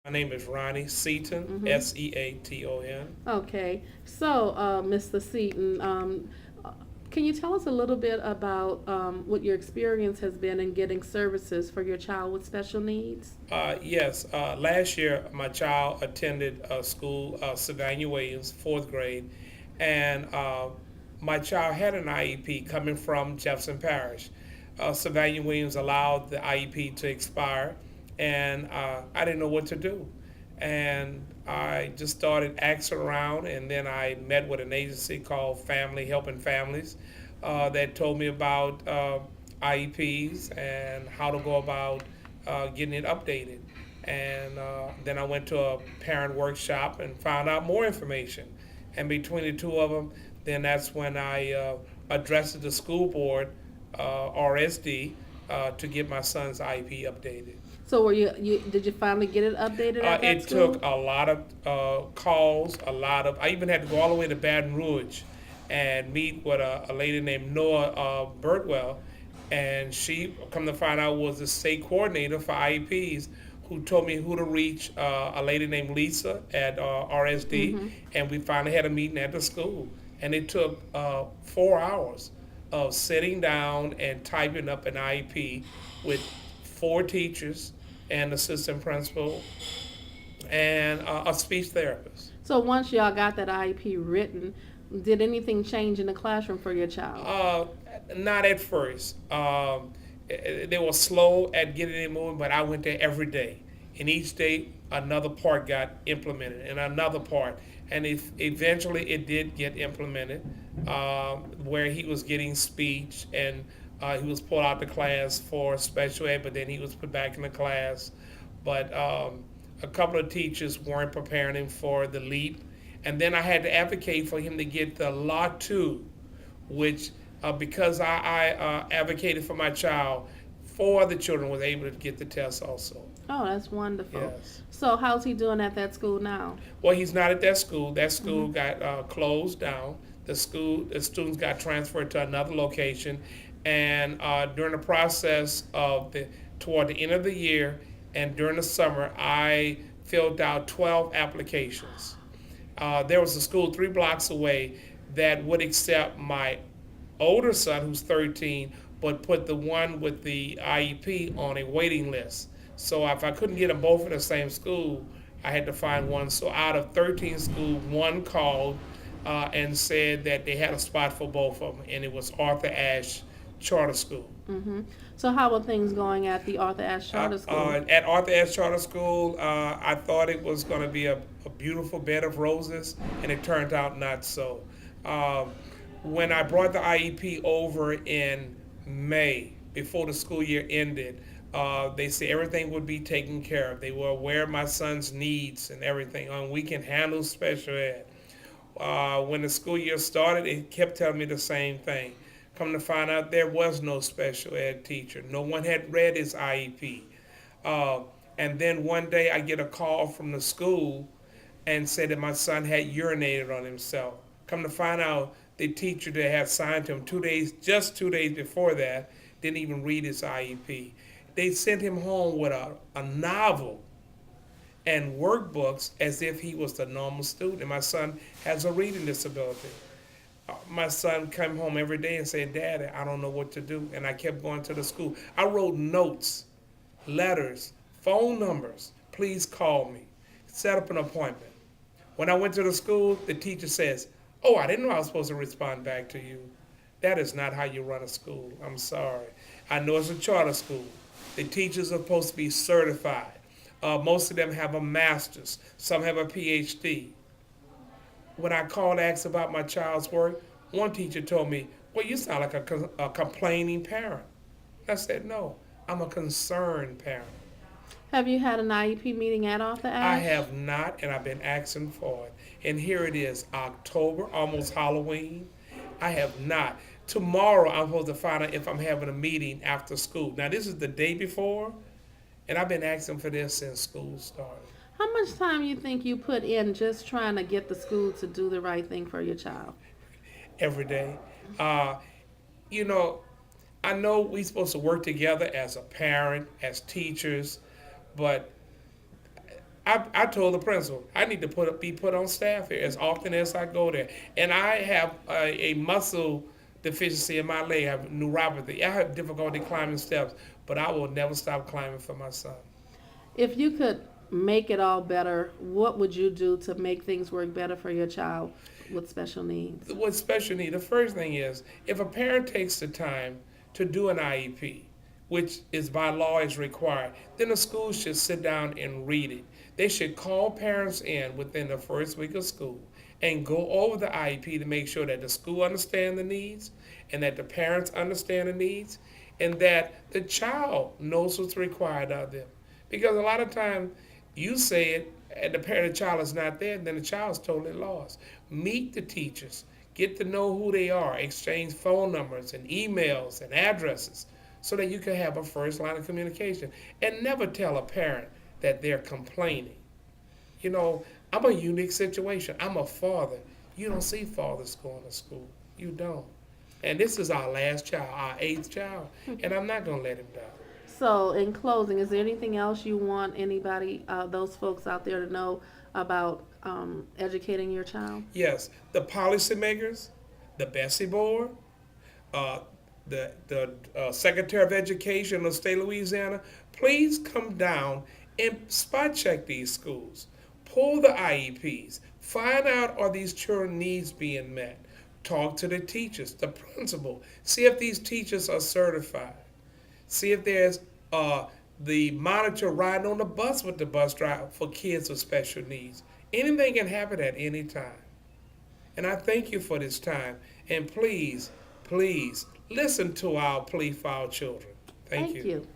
My name is Ronnie Seaton, Mm-hmm. Seaton. Okay. So, Mr. Seaton, uh, can you tell us a little bit about what your experience has been in getting services for your child with special needs? Yes, last year my child attended school, Sylvania Williams, fourth grade, and my child had an IEP coming from Jefferson Parish. Sylvania Williams allowed the IEP to expire, and I didn't know what to do. And I just started asking around, and then I met with an agency called Family Helping Families that told me about IEPs and how to go about getting it updated. And then I went to a parent workshop and found out more information. And between the two of them, then that's when I addressed the school board, RSD, to get my son's IEP updated. So, you did you finally get it updated at that It took school? a lot of calls, a lot of. I even had to go all the way to Baton Rouge and meet with a lady named Noah Birtwell, and she, come to find out, was the state coordinator for IEPs, who told me who to reach. A lady named Lisa at RSD, Mm-hmm. and we finally had a meeting at the school, and it took 4 hours of sitting down and typing up an IEP with four teachers, an assistant principal, and a speech therapist. So, once y'all got that IEP written, did anything change in the classroom for your child? Uh, Not at first. They were slow at getting it moving, but I went there every day. And each day, another part got implemented, and another part. And eventually, it did get implemented, where he was getting speech, and he was pulled out the class for special ed, but then he was put back in the class. But a couple of teachers weren't preparing him for the leap. And then I had to advocate for him to get the Law 2, which, because I advocated for my child, four other children was able to get the test also. Oh, that's wonderful. Yes. So, how's he doing at that school now? Well, he's not at that school. That Mm-hmm. school got closed down. The students got transferred to another location, and during the process of toward the end of the year and during the summer, I filled out 12 applications. There was a school 3 blocks away that would accept my older son, who's 13, but put the one with the IEP on a waiting list. So if I couldn't get them both in the same school, I had to find one. So out of 13 schools, one called and said that they had a spot for both of them, and it was Arthur Ashe Charter School. Mm-hmm. So, how are things going at the Arthur Ashe Charter School? At Arthur Ashe Charter School, I thought it was going to be a beautiful bed of roses, and it turned out not so. Um, when I brought the IEP over in May, before the school year ended, they said everything would be taken care of. They were aware of my son's needs and everything. We can handle special ed. When the school year started, it kept telling me the same thing. Come to find out, there was no special ed teacher. No one had read his IEP. Uh, and then one day I get a call from the school and said that my son had urinated on himself. Come to find out, the teacher that had signed him 2 days, just 2 days before that, didn't even read his IEP. They sent him home with a novel and workbooks as if he was the normal student. And my son has a reading disability. My son came home every day and said, "Daddy, I don't know what to do." And I kept going to the school. I wrote notes, letters, phone numbers. Please call me. Set up an appointment. When I went to the school, the teacher says, "Oh, I didn't know I was supposed to respond back to you." That is not how you run a school. I'm sorry. I know it's a charter school. The teachers are supposed to be certified. Most of them have a master's. Some have a PhD. When I called to ask about my child's work, one teacher told me, "Well, you sound like a complaining parent." I said, "No, I'm a concerned parent." Have you had an IEP meeting at Arthur I Ashe? have not, and I've been asking for it. And here it is, October, almost Halloween. I have not. Tomorrow, I'm supposed to find out if I'm having a meeting after school. Now, this is the day before, and I've been asking for this since school started. How much time you think you put in just trying to get the school to do the right thing for your child? Every day. Uh, you know, I know we're supposed to work together as a parent, as teachers, but I told the principal I need to be put on staff here as often as I go there, and I have a muscle deficiency in my leg. I have neuropathy. I have difficulty climbing steps, but I will never stop climbing for my son. If you could make it all better, what would you do to make things work better for your child with special needs? With special need, the first thing is if a parent takes the time to do an IEP, which is by law is required, then the school should sit down and read it. They should call parents in within the first week of school and go over the IEP to make sure that the school understands the needs and that the parents understand the needs and that the child knows what's required of them. Because a lot of times you say it and the parent, the child is not there, then the child's totally lost. Meet the teachers, get to know who they are, exchange phone numbers and emails and addresses so that you can have a first line of communication. And never tell a parent that they're complaining. You know, I'm a unique situation. I'm a father. You don't see fathers going to school. You don't. And this is our last child, our eighth child, and I'm not going to let him down. So, in closing, is there anything else you want anybody, those folks out there to know about educating your child? Yes, the policymakers, the Bessie Board, uh, the Secretary of Education of the state of Louisiana, please come down and spot check these schools. Pull the IEPs. Find out are these children needs being met. Talk to the teachers, the principal. See if these teachers are certified. See if there's the monitor riding on the bus with the bus driver for kids with special needs. Anything can happen at any time. And I thank you for this time. And please, please listen to our plea for our children. Thank Thank you. you.